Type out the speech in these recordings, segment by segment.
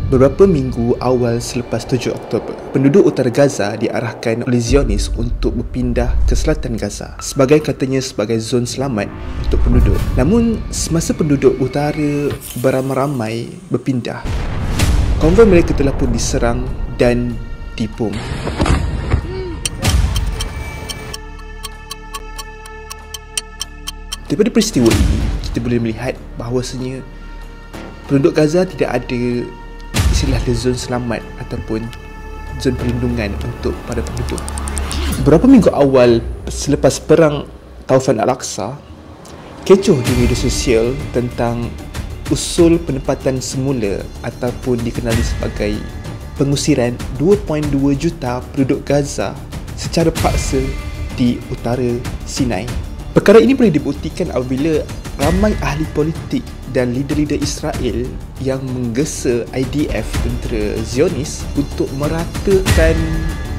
Beberapa minggu awal selepas 7 Oktober, penduduk utara Gaza diarahkan oleh Zionis untuk berpindah ke selatan Gaza sebagai zon selamat untuk penduduk. Namun, semasa penduduk utara beramai-ramai berpindah, konvoi mereka telah pun diserang dan dibom. Daripada peristiwa ini, kita boleh melihat bahawasanya penduduk Gaza tidak ada istilah zon selamat ataupun zon perlindungan untuk para penduduk. Beberapa minggu awal selepas perang Taufan Al-Aqsa, kecoh di media sosial tentang usul penempatan semula ataupun dikenali sebagai pengusiran 2.2 juta penduduk Gaza secara paksa di utara Sinai. Perkara ini boleh dibuktikan apabila ramai ahli politik dan leader-leader Israel yang menggesa IDF, tentera Zionis, untuk meratakan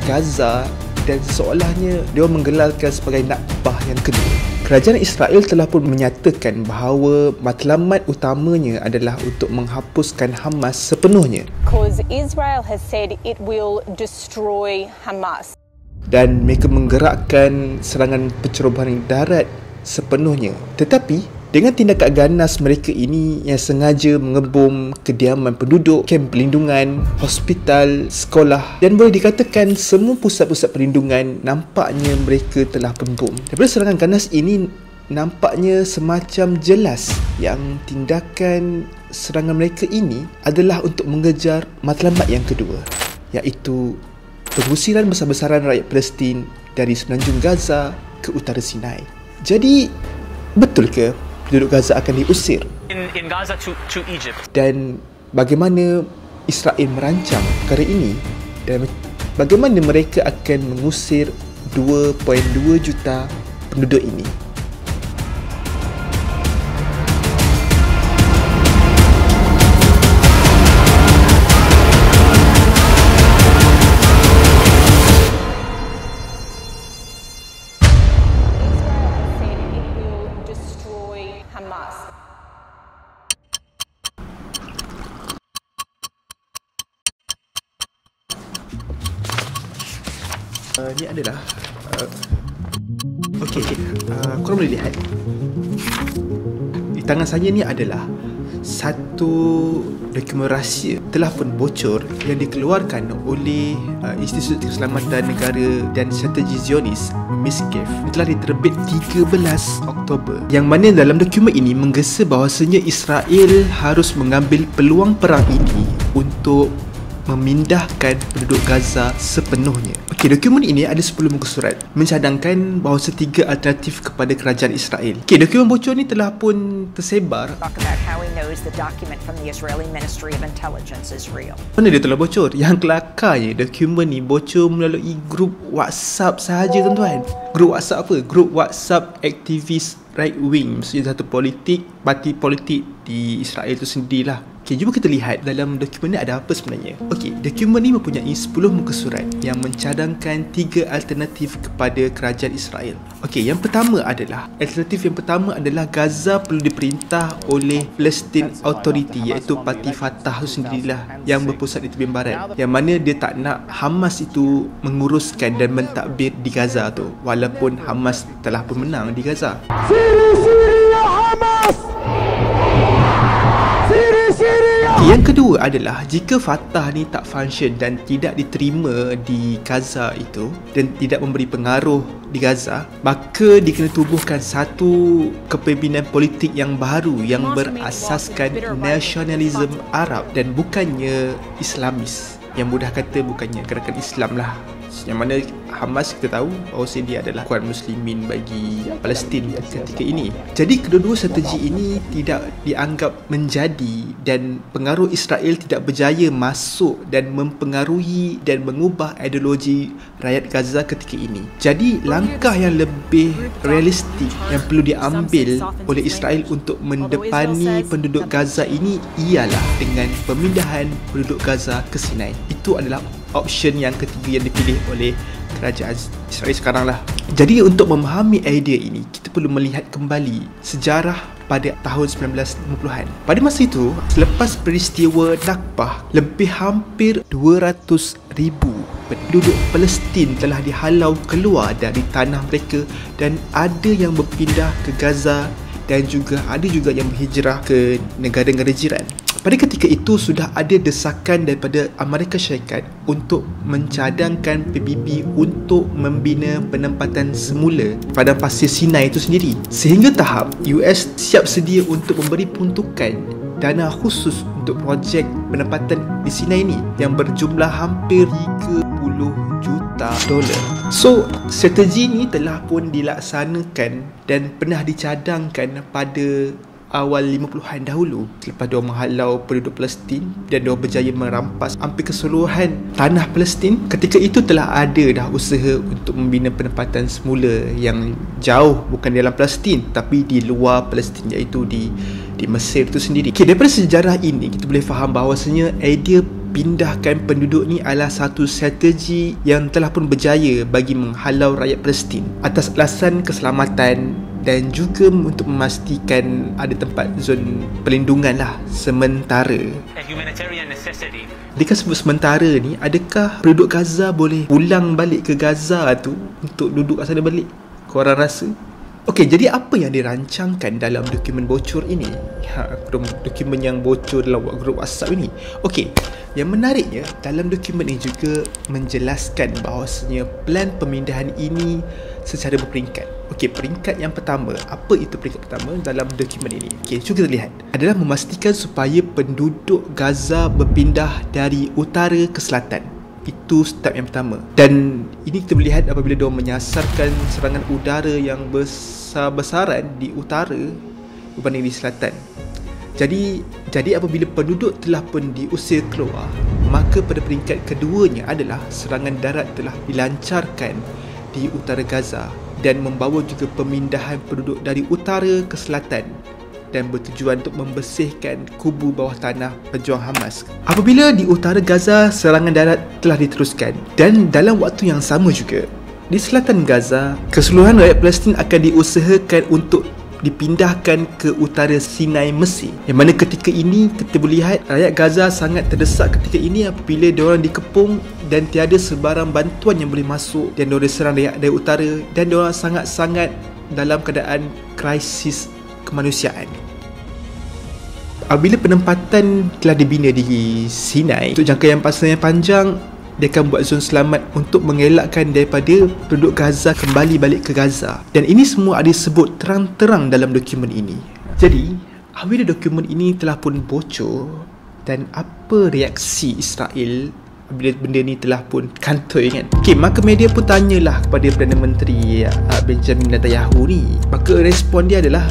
Gaza dan seolahnya dia menggelarkan sebagai Nakbah yang kedua. Kerajaan Israel telah pun menyatakan bahawa matlamat utamanya adalah untuk menghapuskan Hamas sepenuhnya. Because Israel has said it will destroy Hamas. Dan mereka menggerakkan serangan pencerobohan darat sepenuhnya. Tetapi dengan tindakan ganas mereka ini yang sengaja mengebom kediaman penduduk, kem perlindungan, hospital, sekolah, dan boleh dikatakan semua pusat-pusat perlindungan, nampaknya mereka telah pembom. Daripada serangan ganas ini, nampaknya semacam jelas yang tindakan serangan mereka ini adalah untuk mengejar matlamat yang kedua, iaitu pengusiran besar-besaran rakyat Palestin dari semenanjung Gaza ke utara Sinai. Jadi, betul ke penduduk Gaza akan diusir? In Gaza to Egypt. Dan bagaimana Israel merancang perkara ini? Dan bagaimana mereka akan mengusir 2.2 juta penduduk ini? Ini adalah korang boleh lihat di tangan saya ni adalah satu dokumen rahsia telah pun bocor yang dikeluarkan oleh Institut Keselamatan Negara dan Strategi Zionis, MISCAF. Telah diterbit 13 Oktober, yang mana dalam dokumen ini menggesa bahawasanya Israel harus mengambil peluang perang ini untuk memindahkan penduduk Gaza sepenuhnya. Dokumen ini ada 10 muka surat mencadangkan bahawa tiga alternatif kepada kerajaan Israel. Dokumen bocor ni telah pun tersebar. Mana dia telah bocor? Yang kelakarnya, dokumen ni bocor melalui grup WhatsApp sahaja, tuan-tuan. Grup WhatsApp apa? Grup WhatsApp aktivis right wing, maksudnya satu parti politik di Israel tu sendirilah. Jom kita lihat dalam dokumen ni ada apa sebenarnya. Dokumen ni mempunyai 10 muka surat yang mencadangkan 3 alternatif kepada kerajaan Israel. Alternatif yang pertama adalah Gaza perlu diperintah oleh Palestine Authority, iaitu parti Fatah itu sendirilah yang berpusat di tepi barat, yang mana dia tak nak Hamas itu menguruskan dan mentadbir di Gaza tu, walaupun Hamas telah pun menang di Gaza. Yang kedua adalah jika Fatah ni tak function dan tidak diterima di Gaza itu dan tidak memberi pengaruh di Gaza, maka dikena tubuhkan satu kepimpinan politik yang baru yang berasaskan nasionalisme Arab dan bukannya Islamis. Yang mudah kata bukannya gerakan Islam lah, yang mana Hamas kita tahu bahawa dia adalah kuat muslimin bagi Palestin ketika ini. Jadi kedua-dua strategi ini tidak dianggap menjadi dan pengaruh Israel tidak berjaya masuk dan mempengaruhi dan mengubah ideologi rakyat Gaza ketika ini. Jadi langkah yang lebih realistik yang perlu diambil oleh Israel untuk mendepani penduduk Gaza ini ialah dengan pemindahan penduduk Gaza ke Sinai. Itu adalah option yang ketiga yang dipilih oleh kerajaan Israel sekarang lah. Jadi untuk memahami idea ini, kita perlu melihat kembali sejarah pada tahun 1950-an. Pada masa itu, selepas peristiwa Nakbah, lebih hampir 200,000 penduduk Palestin telah dihalau keluar dari tanah mereka dan ada yang berpindah ke Gaza dan ada juga yang berhijrah ke negara-negara jiran. Pada ketika itu sudah ada desakan daripada Amerika Syarikat untuk mencadangkan PBB untuk membina penempatan semula pada pasir Sinai itu sendiri. Sehingga tahap US siap sedia untuk memberi peruntukan dana khusus untuk projek penempatan di Sinai ini yang berjumlah hampir 30 juta dolar. So, strategi ini telah pun dilaksanakan dan pernah dicadangkan pada awal 50-an dahulu selepas dia menghalau penduduk Palestin dan dia berjaya merampas hampir keseluruhan tanah Palestin. Ketika itu telah ada dah usaha untuk membina penempatan semula yang jauh, bukan di dalam Palestin tapi di luar Palestin, iaitu di Mesir itu sendiri. Okay, daripada sejarah ini kita boleh faham bahawasanya idea pindahkan penduduk ni adalah satu strategi yang telah pun berjaya bagi menghalau rakyat Palestin atas alasan keselamatan dan juga untuk memastikan ada tempat zon perlindungan lah sementara. A humanitarian necessity. Jika sebut sementara ni, adakah penduduk Gaza boleh pulang balik ke Gaza tu untuk duduk kat sana balik? Korang rasa? Okey, jadi apa yang dirancangkan dalam dokumen bocor ini? Dokumen yang bocor dalam grup WhatsApp ini. Okey, yang menariknya dalam dokumen ini juga menjelaskan bahawasanya plan pemindahan ini secara berperingkat. Okey, peringkat yang pertama, apa itu peringkat pertama dalam dokumen ini? Okey, cuba kita lihat. Adalah memastikan supaya penduduk Gaza berpindah dari utara ke selatan. Itu step yang pertama. Dan ini kita melihat apabila dia menyasarkan serangan udara yang besar-besaran di utara berbanding di selatan. Jadi apabila penduduk telah pun diusir keluar, maka pada peringkat keduanya adalah serangan darat telah dilancarkan di utara Gaza dan membawa juga pemindahan penduduk dari utara ke selatan dan bertujuan untuk membersihkan kubu bawah tanah pejuang Hamas. Apabila di utara Gaza, serangan darat telah diteruskan dan dalam waktu yang sama juga di selatan Gaza, keseluruhan rakyat Palestin akan diusahakan untuk dipindahkan ke utara Sinai Mesir, yang mana ketika ini kita boleh lihat rakyat Gaza sangat terdesak ketika ini apabila diorang dikepung dan tiada sebarang bantuan yang boleh masuk dan diorang diserang dari utara dan diorang sangat-sangat dalam keadaan krisis kemanusiaan. Apabila penempatan telah dibina di Sinai untuk jangka yang panjang, dia akan buat zon selamat untuk mengelakkan daripada penduduk Gaza kembali balik ke Gaza. Dan ini semua ada disebut terang-terang dalam dokumen ini. Jadi, apabila dokumen ini telah pun bocor, dan apa reaksi Israel bila benda ni telah pun kantoi kan? Okay, maka media pun tanyalah kepada Perdana Menteri Benjamin Netanyahu ni. Maka respon dia adalah,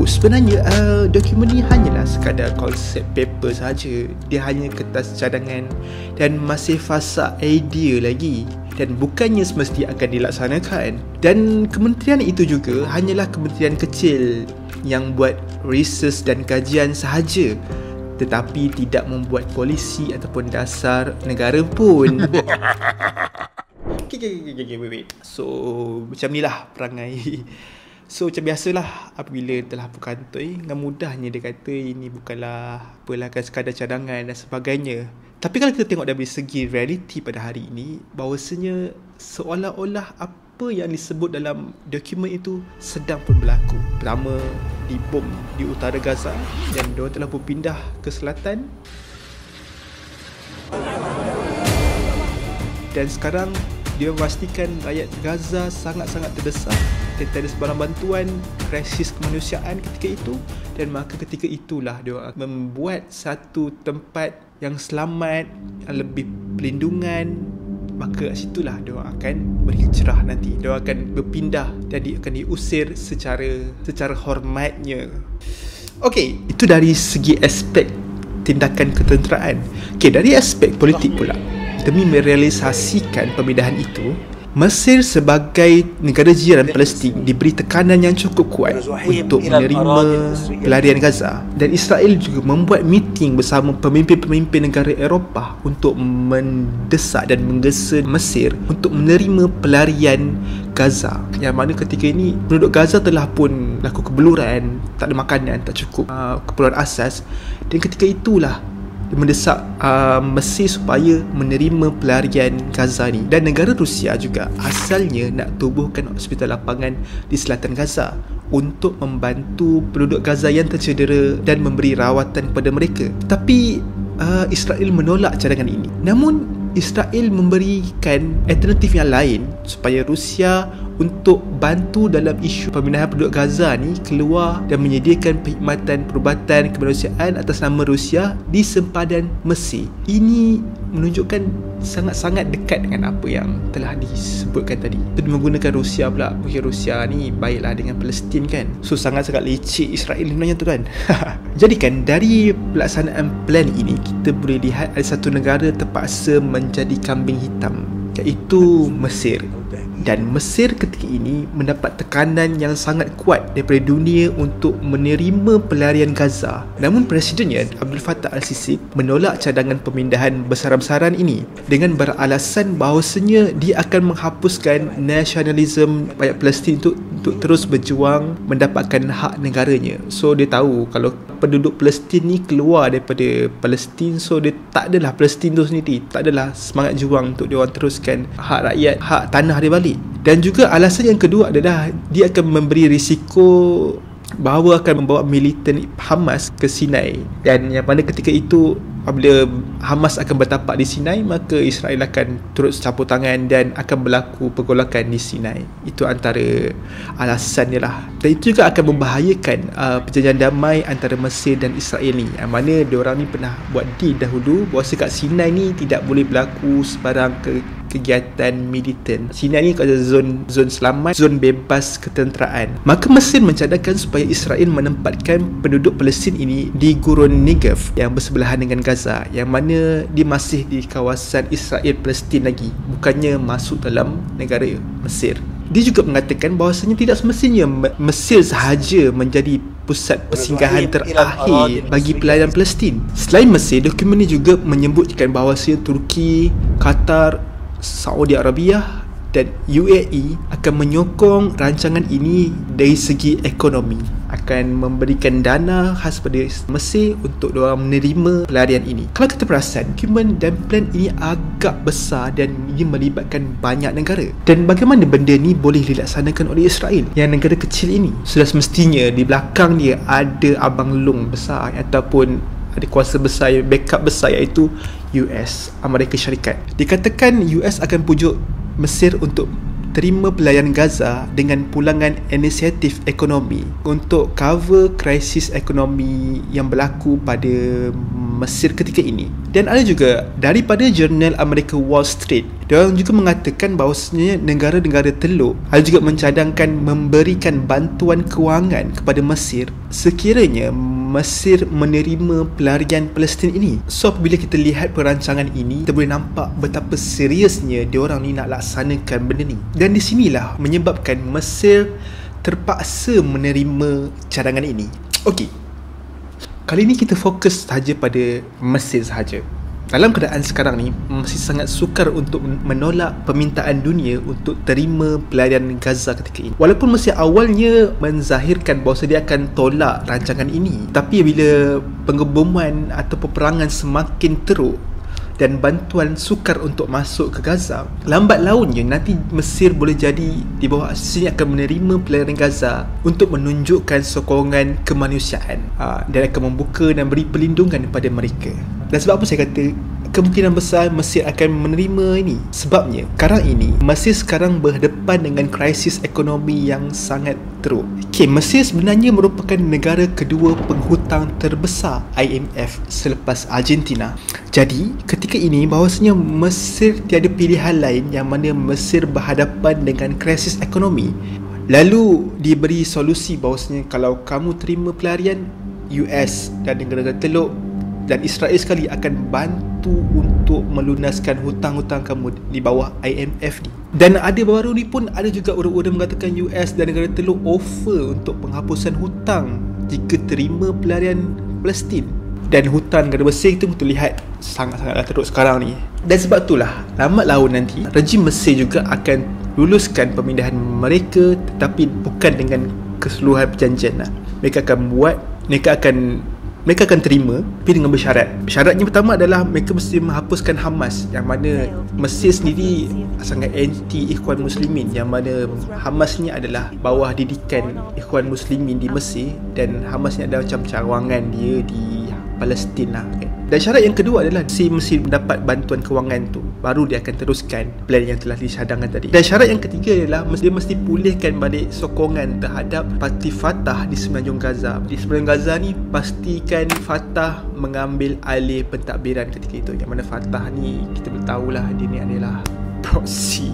sebenarnya dokumen ni hanyalah sekadar konsep paper saja. Dia hanya kertas cadangan dan masih fasa idea lagi dan bukannya semestinya akan dilaksanakan. Dan kementerian itu juga hanyalah kementerian kecil yang buat research dan kajian sahaja, tetapi tidak membuat polisi ataupun dasar negara pun. Wait. So, macam ni lah perangai. So, macam biasalah apabila telah berkantoi, dengan mudahnya dia kata ini bukanlah apalah sekadar cadangan dan sebagainya. Tapi kalau kita tengok dari segi realiti pada hari ini, bahawasanya seolah-olah apa yang disebut dalam dokumen itu sedang pun berlaku. Pertama, dibom di utara Gaza dan mereka telah berpindah ke selatan. Dan sekarang dia memastikan rakyat Gaza sangat-sangat terdesak dan tiada sebarang bantuan, krisis kemanusiaan ketika itu. Dan maka ketika itulah dia membuat satu tempat yang selamat, yang lebih perlindungan. Maka kat situlah dia akan berhijrah nanti. Dia akan berpindah dan dia akan diusir secara hormatnya. Okey, itu dari segi aspek tindakan ketenteraan. Okey, dari aspek politik pula, demi merealisasikan pemindahan itu, Mesir sebagai negara jiran Palestin diberi tekanan yang cukup kuat untuk menerima pelarian Gaza, dan Israel juga membuat meeting bersama pemimpin-pemimpin negara Eropah untuk mendesak dan menggesa Mesir untuk menerima pelarian Gaza, yang mana ketika ini penduduk Gaza telah pun laku kebeluran, tak ada makanan, tak cukup keperluan asas, dan ketika itulah dia mendesak Mesir supaya menerima pelarian Gaza ni. Dan negara Rusia juga asalnya nak tubuhkan hospital lapangan di selatan Gaza untuk membantu penduduk Gaza yang tercedera dan memberi rawatan kepada mereka. Tapi Israel menolak cadangan ini. Namun Israel memberikan alternatif yang lain supaya Rusia untuk bantu dalam isu pemindahan penduduk Gaza ni keluar dan menyediakan perkhidmatan perubatan kemanusiaan atas nama Rusia di sempadan Mesir. Ini menunjukkan sangat-sangat dekat dengan apa yang telah disebutkan tadi. Itu menggunakan Rusia pula. Mungkin Rusia ni baiklah dengan Palestin kan. So sangat-sangat leceh Israel sebenarnya tu kan. Jadi kan dari pelaksanaan plan ini kita boleh lihat ada satu negara terpaksa menjadi kambing hitam, iaitu Mesir. Dan Mesir ketika ini mendapat tekanan yang sangat kuat daripada dunia untuk menerima pelarian Gaza. Namun Presidennya Abdul Fattah al-Sisi menolak cadangan pemindahan besar-besaran ini dengan beralasan bahawasanya dia akan menghapuskan nasionalisme rakyat Palestin untuk terus berjuang mendapatkan hak negaranya. So dia tahu kalau penduduk Palestin ni keluar daripada Palestin, so dia tak adalah Palestin tu sendiri, tak adalah semangat juang untuk dia orang teruskan hak rakyat, hak tanah dia balik. Dan juga alasan yang kedua adalah dia akan memberi risiko bahawa akan membawa militan Hamas ke Sinai, dan yang mana ketika itu apabila Hamas akan bertapak di Sinai, maka Israel akan turut campur tangan dan akan berlaku pergolakan di Sinai. Itu antara alasannya lah. Dan itu juga akan membahayakan perjanjian damai antara Mesir dan Israel ni, yang mana diorang ni pernah buat deal dahulu bahawa kat Sinai ni tidak boleh berlaku sebarang kegiatan militan. Sinai ni ada zon selamat, zon bebas ketenteraan. Maka Mesir mencadangkan supaya Israel menempatkan penduduk Palestin ini di gurun Negev yang bersebelahan dengan Gaza, yang mana dia masih di kawasan Israel Palestin lagi, bukannya masuk dalam negara Mesir. Dia juga mengatakan bahawasanya tidak semestinya Mesir sahaja menjadi pusat persinggahan terakhir bagi pelayan Palestin. Selain Mesir, dokumen ini juga menyebutkan bahawasanya Turki, Qatar, Saudi Arabia dan UAE akan menyokong rancangan ini dari segi ekonomi, akan memberikan dana khas pada Mesir untuk diorang menerima pelarian ini. Kalau kita perasan, dokumen dan plan ini agak besar dan ini melibatkan banyak negara. Dan bagaimana benda ni boleh dilaksanakan oleh Israel yang negara kecil ini? Sudah semestinya di belakang dia ada abang long besar ataupun ada kuasa besar, backup besar, iaitu US, Amerika Syarikat. Dikatakan US akan pujuk Mesir untuk terima pelarian Gaza dengan pulangan inisiatif ekonomi untuk cover krisis ekonomi yang berlaku pada Mesir ketika ini. Dan ada juga daripada jurnal Amerika Wall Street, diorang juga mengatakan bahawasanya negara-negara Teluk ada juga mencadangkan memberikan bantuan kewangan kepada Mesir sekiranya Mesir menerima pelarian Palestin ini. So apabila kita lihat perancangan ini, kita boleh nampak betapa seriusnya diorang ni nak laksanakan benda ni. Dan di sinilah menyebabkan Mesir terpaksa menerima cadangan ini. Okey, kali ini kita fokus sahaja pada Mesir sahaja. Dalam keadaan sekarang ni masih sangat sukar untuk menolak permintaan dunia untuk terima pelarian Gaza ketika ini. Walaupun Mesir awalnya menzahirkan bahawa dia akan tolak rancangan ini, tapi bila pengeboman atau peperangan semakin teruk dan bantuan sukar untuk masuk ke Gaza, lambat launnya nanti Mesir boleh jadi di bawah asasnya akan menerima pelarian Gaza untuk menunjukkan sokongan kemanusiaan dan akan membuka dan beri perlindungan kepada mereka. Dan sebab apa saya kata kemungkinan besar Mesir akan menerima ini? Sebabnya sekarang ini Mesir sekarang berhadapan dengan krisis ekonomi yang sangat teruk. Mesir sebenarnya merupakan negara kedua penghutang terbesar IMF selepas Argentina. Jadi ketika ini bahawasanya Mesir tiada pilihan lain, yang mana Mesir berhadapan dengan krisis ekonomi. Lalu diberi solusi bahawasanya kalau kamu terima pelarian, US dan negara-negara Teluk dan Israel sekali akan bantu untuk melunaskan hutang-hutang kamu di bawah IMF ni. Dan ada baru ni pun ada juga orang-orang mengatakan US dan negara teluk offer untuk penghapusan hutang jika terima pelarian Palestin. Dan hutang negara Mesir itu kita lihat sangat-sangatlah teruk sekarang ni. Dan sebab itulah lambat laun nanti rejim Mesir juga akan luluskan pemindahan mereka, tetapi bukan dengan keseluruhan perjanjian lah. Mereka akan terima tapi dengan bersyarat. Syaratnya pertama adalah mereka mesti menghapuskan Hamas, yang mana Mesir sendiri sangat anti Ikhwan Muslimin, yang mana Hamas ni adalah bawah didikan Ikhwan Muslimin di Mesir, dan Hamas ni ada macam cawangan dia di Palestin lah kan. Dan syarat yang kedua adalah si mesti mendapat bantuan kewangan tu, baru dia akan teruskan plan yang telah disadangkan tadi. Dan syarat yang ketiga adalah dia mesti pulihkan balik sokongan terhadap parti Fatah di semenanjung Gaza. Di semenanjung Gaza ni pastikan Fatah mengambil alih pentadbiran ketika itu, yang mana Fatah ni kita bertahulah dia ni adalah proksi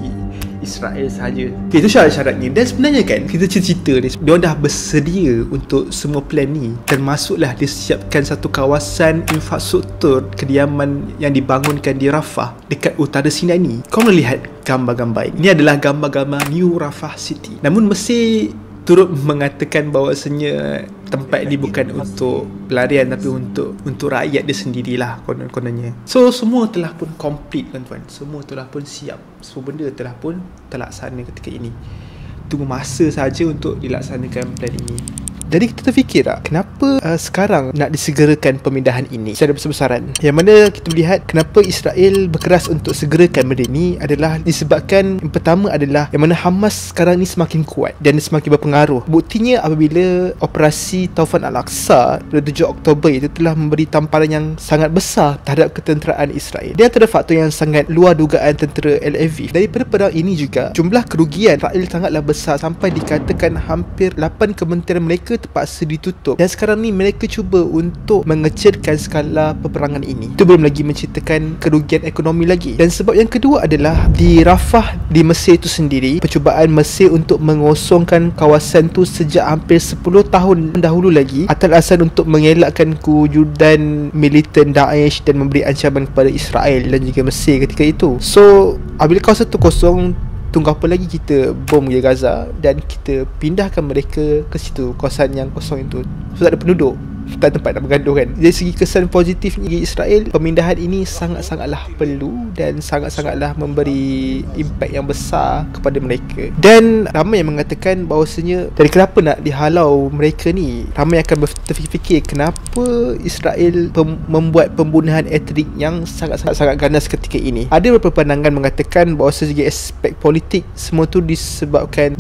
Israel sahaja. Okay, itu syarat-syaratnya. Dan sebenarnya kan kita cerita ni, dia dah bersedia untuk semua plan ni, termasuklah disiapkan satu kawasan infrastruktur kediaman yang dibangunkan di Rafah dekat utara Sinai ni. Kau boleh lihat gambar-gambar ini. Ini adalah gambar-gambar New Rafah City. Namun Mesir turut mengatakan bahawasanya tempat ini bukan untuk pelarian tapi untuk rakyat dia sendirilah kononnya. So semua telah pun complete tuan-tuan. Semua telah pun siap. Semua benda telah pun terlaksana ketika ini. Tunggu masa saja untuk dilaksanakan plan ini. Jadi kita terfikir tak, kenapa sekarang nak disegerakan pemindahan ini secara besar-besaran? Yang mana kita melihat kenapa Israel berkeras untuk segerakan benda ini adalah disebabkan yang pertama adalah yang mana Hamas sekarang ni semakin kuat dan semakin berpengaruh. Buktinya apabila operasi Taufan Al-Aqsa pada 7 Oktober itu telah memberi tamparan yang sangat besar terhadap ketenteraan Israel. Dia antara faktor yang sangat luar dugaan tentera Tel Aviv. Daripada perang ini juga jumlah kerugian Israel sangatlah besar sampai dikatakan hampir 8 kementerian mereka terpaksa ditutup, dan sekarang ni mereka cuba untuk mengecilkan skala peperangan ini. Itu belum lagi menceritakan kerugian ekonomi lagi. Dan sebab yang kedua adalah di Rafah di Mesir itu sendiri, percubaan Mesir untuk mengosongkan kawasan tu sejak hampir 10 tahun dahulu lagi atas alasan untuk mengelakkan kewujudan militan Daesh dan memberi ancaman kepada Israel dan juga Mesir ketika itu. So apabila kawasan tu kosong, tunggu apa lagi kita bom ke Gaza dan kita pindahkan mereka ke situ, kawasan yang kosong itu. So tak ada penduduk, tak tempat nak bergaduh kan. Dari segi kesan positif bagi Israel, pemindahan ini sangat-sangatlah perlu dan sangat-sangatlah memberi impak yang besar kepada mereka. Dan ramai yang mengatakan bahawasanya dari kenapa nak dihalau mereka ni, ramai akan terfikir kenapa Israel membuat pembunuhan etnik yang sangat-sangat ganas ketika ini. Ada beberapa pandangan mengatakan bahawa segi aspek politik semua tu disebabkan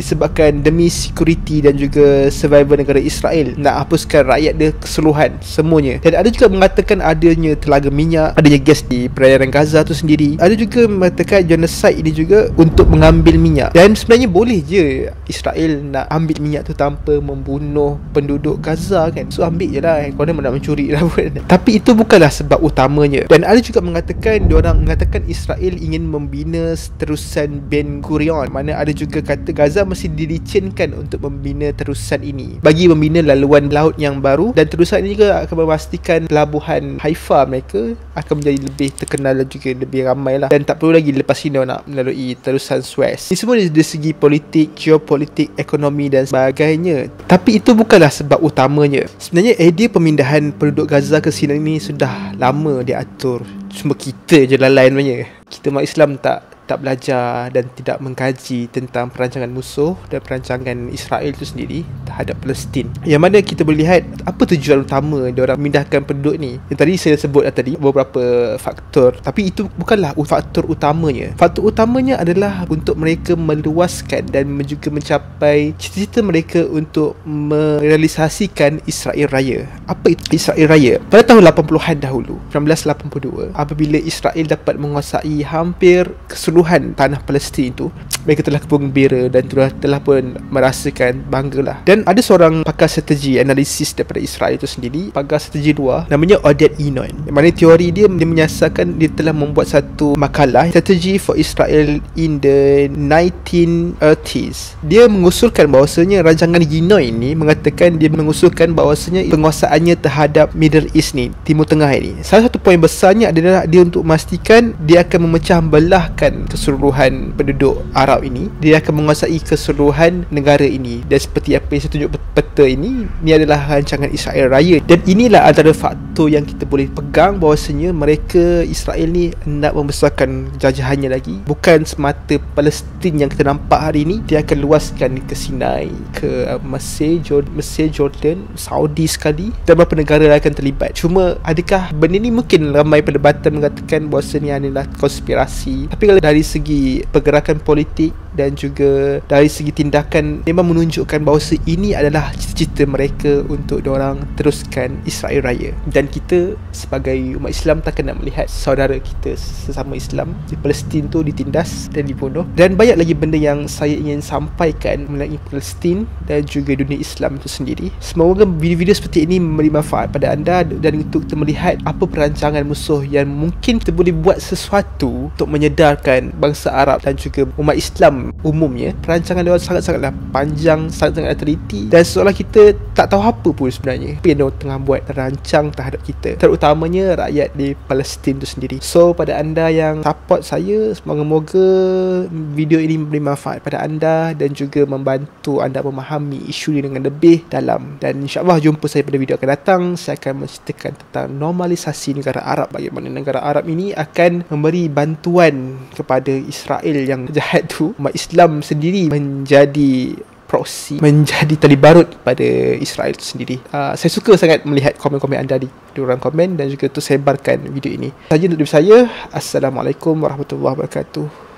demi security dan juga survival negara Israel, nak hapuskan rakyat dia keseluruhan semuanya. Dan ada juga mengatakan adanya telaga minyak, adanya gas di perairan Gaza tu sendiri. Ada juga mengatakan genocide ini juga untuk mengambil minyak. Dan sebenarnya boleh je Israel nak ambil minyak tu tanpa membunuh penduduk Gaza kan. So ambil je lah, korang nak mencuri lah pun. Tapi itu bukanlah sebab utamanya. Dan ada juga mengatakan, diorang mengatakan Israel ingin membina terusan Ben Gurion, mana ada juga kata Gaza mesti dilicinkan untuk membina terusan ini bagi membina laluan laut yang baru. Dan terusan ini juga akan memastikan pelabuhan Haifa mereka akan menjadi lebih terkenal dan juga lebih ramai lah. Dan tak perlu lagi lepas ini nak melalui terusan Suez. Ini semua dari segi politik, geopolitik, ekonomi dan sebagainya. Tapi itu bukanlah sebab utamanya. Sebenarnya idea pemindahan penduduk Gaza ke sini ni sudah lama diatur. Cuma kita je lalai sebenarnya. Kita umat Islam tak belajar dan tidak mengkaji tentang perancangan musuh dan perancangan Israel itu sendiri terhadap Palestin. Yang mana kita boleh lihat apa tujuan utama diorang memindahkan penduduk ni. Yang tadi saya sebut tadi beberapa faktor, tapi itu bukanlah faktor utamanya. Faktor utamanya adalah untuk mereka meluaskan dan juga mencapai cita-cita mereka untuk merealisasikan Israel Raya. Apa itu Israel Raya? Pada tahun 80-an dahulu, 1982, apabila Israel dapat menguasai hampir keseluruhan tanah Palestin itu, mereka telah bergembira dan telah pun merasakan banggalah. Dan ada seorang pakar strategi analisis daripada Israel itu sendiri, pakar strategi 2, namanya Oded Enon. Mana teori dia menyasarkan, dia telah membuat satu makalah strategi for Israel in the 1930s. Dia mengusulkan bahawasanya rancangan Enon ini mengatakan, dia mengusulkan bahawasanya penguasaannya terhadap Middle East ni, Timur Tengah ini, salah satu poin besarnya adalah dia untuk memastikan dia akan memecah belahkan keseluruhan penduduk Arab ini. Dia akan menguasai keseluruhan negara ini. Dan seperti apa yang saya tunjuk peta ini adalah rancangan Israel Raya. Dan inilah antara faktor yang kita boleh pegang bahawasanya mereka, Israel ni, nak membesarkan jajahannya lagi. Bukan semata Palestin yang kita nampak hari ini, dia akan luaskan ke Sinai, ke Mesir, Jordan, Saudi sekali, dan beberapa negara akan terlibat. Cuma adakah benda ni, mungkin ramai perdebatan mengatakan bahawa ni adalah konspirasi. Tapi kalau dari segi pergerakan politik dan juga dari segi tindakan, memang menunjukkan bahawa ini adalah cita-cita mereka untuk diorang teruskan Israel Raya. Dan kita sebagai umat Islam takkan nak melihat saudara kita sesama Islam di Palestin tu ditindas dan dibunuh. Dan banyak lagi benda yang saya ingin sampaikan mengenai Palestin dan juga dunia Islam itu sendiri. Semoga video-video seperti ini memberi manfaat pada anda dan untuk kita melihat apa perancangan musuh yang mungkin kita boleh buat sesuatu untuk menyedarkan bangsa Arab dan juga umat Islam umumnya. Perancangan dia sangat-sangatlah panjang, sangat-sangat teliti, dan seolah kita tak tahu apa pun sebenarnya apa yang dia tengah buat, rancang terhadap kita, terutamanya rakyat di Palestin itu sendiri. So pada anda yang support saya, semoga-moga video ini memberi manfaat pada anda dan juga membantu anda memahami isu ini dengan lebih dalam. Dan insyaAllah jumpa saya pada video akan datang. Saya akan menceritakan tentang normalisasi negara Arab, bagaimana negara Arab ini akan memberi bantuan kepada Israel yang jahat tu. Umat Islam sendiri menjadi proksi, menjadi talibarut pada Israel itu sendiri. Saya suka sangat melihat komen-komen anda di ruang komen dan juga tu sebarkan video ini. Saja dari saya. Assalamualaikum warahmatullahi wabarakatuh.